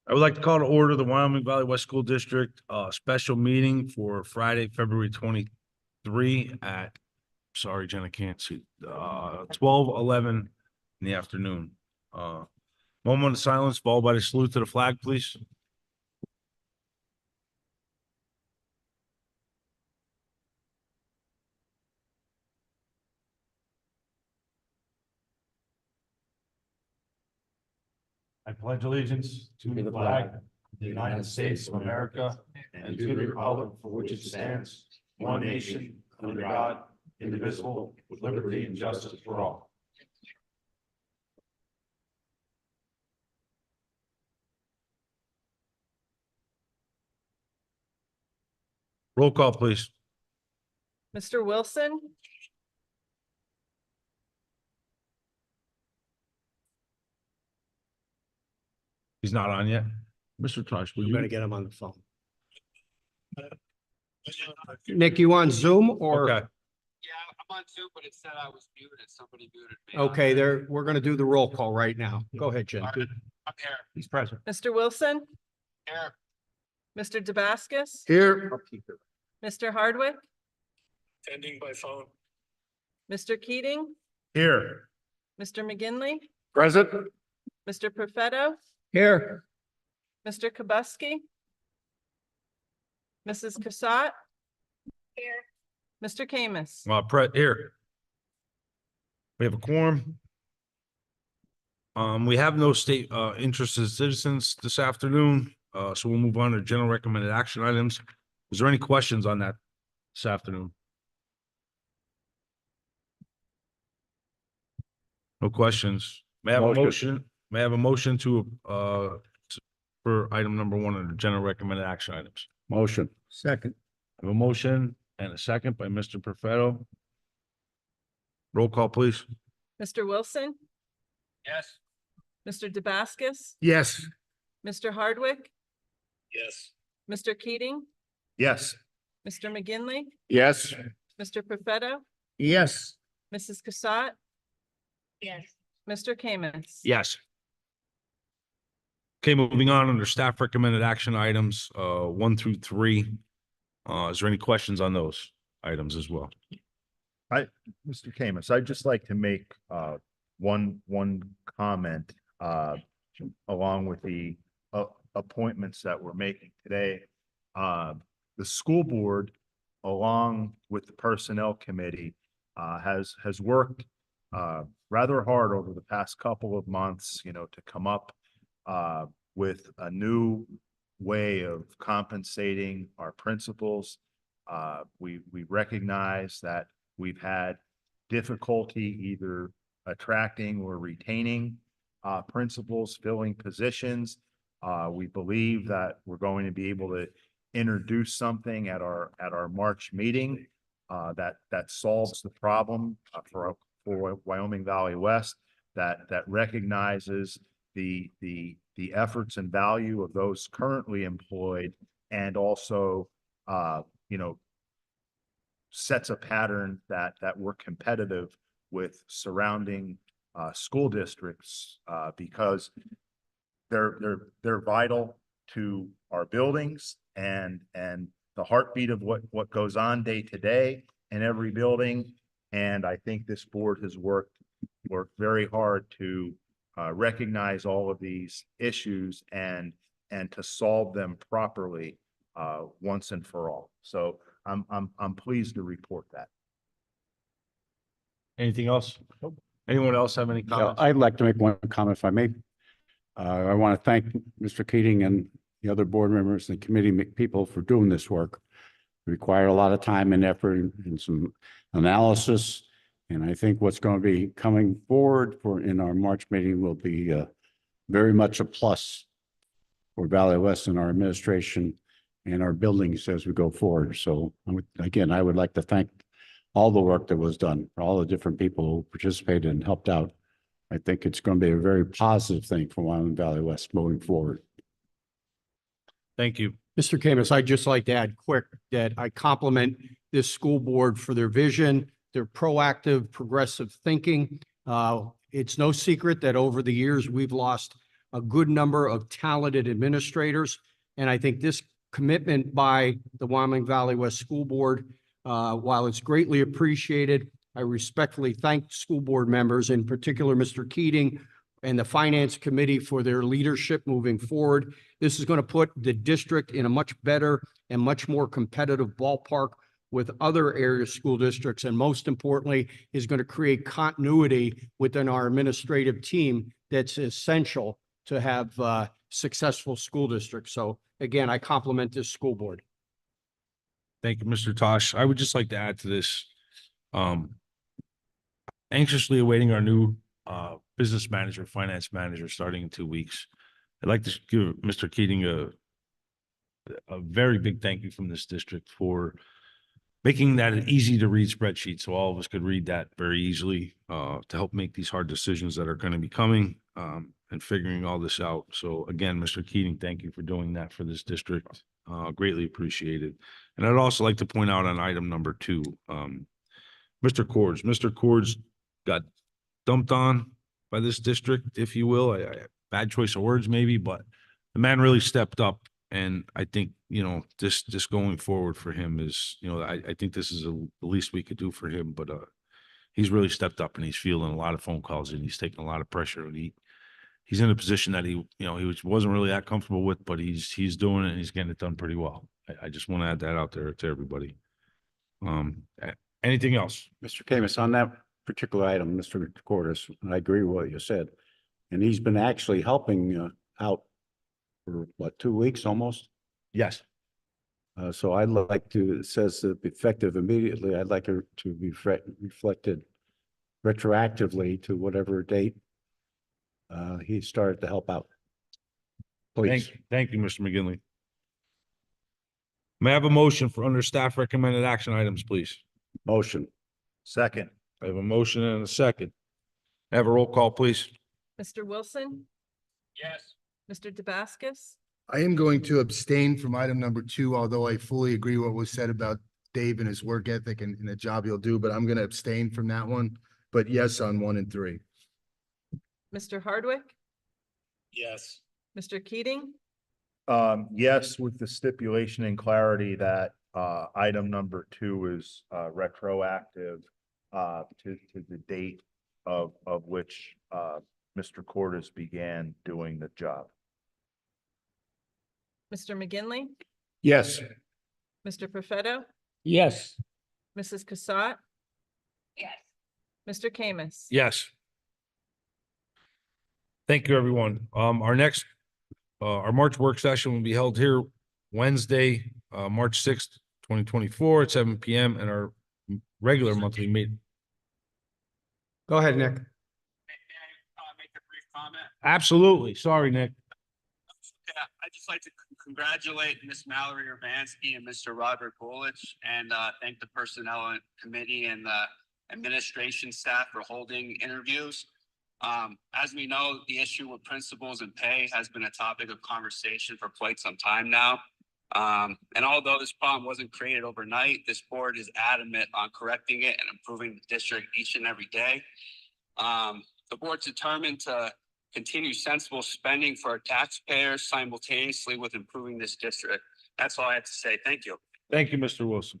I would like to call to order the Wyoming Valley West School District special meeting for Friday, February 23 at, sorry, Jen, I can't see, 12:11 in the afternoon. Moment of silence followed by the salute to the flag, please. I pledge allegiance to the flag of the United States of America and to the republic for which it stands, one nation, under God, indivisible, with liberty and justice for all. Roll call, please. Mr. Wilson, He's not on yet. Mr. Tosh, will I'm gonna you? get him on the phone. Nick, you on Zoom or? Okay, Yeah, I'm on Zoom, but it said I was muted. Somebody muted me. Okay, we're gonna do the roll call right now. Go ahead, Jen. All right. I'm here. He's present. Mr. Wilson, Here. Mr. Damascus, Here. Mr. Hardwick, Attending by phone. Mr. Keating, here. Mr. McGinley, Present. Mr. Perfetto, Here. Mr. Kubuski, Mrs. Cassatt. Here. Mr. Kamis. Here. We have a quorum. We have no state interested citizens this afternoon, so we'll move on to general recommended action items. Is there any questions on that this afternoon? No questions. May I have a motion? May I have a motion to for item number 1 under general recommended action items? Motion. Second. I have a motion and a second by Mr. Perfetto. Roll call, please. Mr. Wilson, Yes. Mr. Damascus, Yes. Mr. Hardwick, Yes. Mr. Keating, Yes. Mr. McGinley, Yes. Mr. Perfetto, Yes. Mrs. Cassatt. Yes. Mr. Kamis. Yes. Okay, moving on under staff recommended action items, 1 through 3. Is there any questions on those items as well? Mr. Camus, I'd just like to make one comment along with the appointments that we're making today. The school board, along with the personnel committee, has worked rather hard over the past couple of months, to come up with a new way of compensating our principals. We recognize that we've had difficulty either attracting or retaining principals, filling positions. We believe that we're going to be able to introduce something at our March meeting that solves the problem for Wyoming Valley West, that recognizes the efforts and value of those currently employed, and also sets a pattern that we're competitive with surrounding school districts because they're vital to our buildings and the heartbeat of what goes on day to day in every building. And I think this board has worked very hard to recognize all of these issues and to solve them properly once and for all. So I'm pleased to report that. Anything else? Anyone else have any Yeah, comments? I'd like to make one comment if I may. I want to thank Mr. Keating and the other board members and committee people for doing this work. It required a lot of time and effort and some analysis. And I think what's going to be coming forward in our March meeting will be very much a plus for Valley West and our administration and our buildings as we go forward. So again, I would like to thank all the work that was done, for all the different people who participated and helped out. I think it's going to be a very positive thing for Wyoming Valley West moving forward. Thank you. Mr. Camus, I'd just like to add quick that I compliment this school board for their vision, their proactive, progressive thinking. It's no secret that over the years, we've lost a good number of talented administrators. And I think this commitment by the Wyoming Valley West School Board, while it's greatly appreciated, I respectfully thank school board members, in particular, Mr. Keating and the Finance Committee for their leadership moving forward. This is going to put the district in a much better and much more competitive ballpark with other area school districts, and most importantly, is going to create continuity within our administrative team that's essential to have successful school districts. So again, I compliment this school board. Thank you, Mr. Tosh. I would just like to add to this. Anxiously awaiting our new business manager, finance manager, starting in 2 weeks. I'd like to give Mr. Keating a very big thank you from this district for making that an easy to read spreadsheet so all of us could read that very easily to help make these hard decisions that are going to be coming and figuring all this out. So again, Mr. Keating, thank you for doing that for this district. Greatly appreciated. And I'd also like to point out on item number 2, Mr. Cords. Mr. Cords got dumped on by this district, if you will. Bad choice of words maybe, but the man really stepped up. And I think, this going forward for him is, I think this is the least we could do for him, but he's really stepped up and he's fielding a lot of phone calls and he's taking a lot of pressure, and he's in a position that he wasn't really that comfortable with, but he's doing it and he's getting it done pretty well. I just want to add that out there to everybody. Anything else? Mr. Camus, on that particular item, Mr. Cordes, I agree with what you said. And he's been actually helping out for what, 2 weeks almost? Yes. So I'd like to, it says that effective immediately, I'd like her to be reflected retroactively to whatever date he started to help out. Please. Thank you, Mr. McGinley. May I have a motion for under staff recommended action items, please? Motion. Second. I have a motion and a second. Have a roll call, please. Mr. Wilson, Yes. Mr. Dabascus, I am going to abstain from item number 2, although I fully agree what was said about Dave and his work ethic and the job he'll do, but I'm going to abstain from that one. But yes, on 1 and 3. Mr. Hardwick, Yes. Mr. Keating, Yes, with the stipulation and clarity that item number 2 is retroactive to the date of which Mr. Cordes began doing the job. Mr. McGinley, Yes. Mr. Perfetto, Yes. Mrs. Cassatt. Yes. Mr. Camus. Yes. Thank you, everyone. Our next, our March work session will be held here Wednesday, March 6th, 2024 at 7 p.m. and our regular monthly meeting. Go ahead, Nick. May I make a brief comment? Absolutely. Sorry, Nick. Yeah, I'd just like to congratulate Miss Mallory Urbanski and Mr. Robert Golich, and thank the personnel committee and the administration staff for holding interviews. As we know, the issue with principals and pay has been a topic of conversation for quite some time now. And although this problem wasn't created overnight, this board is adamant on correcting it and improving the district each and every day. The board's determined to continue sensible spending for our taxpayers simultaneously with improving this district. That's all I have to say. Thank you. Thank you, Mr. Wilson.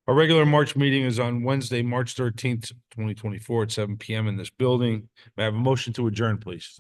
Our regular March meeting is on Wednesday, March 13th, 2024 at 7 p.m. in this building. May I have a motion to adjourn, please? So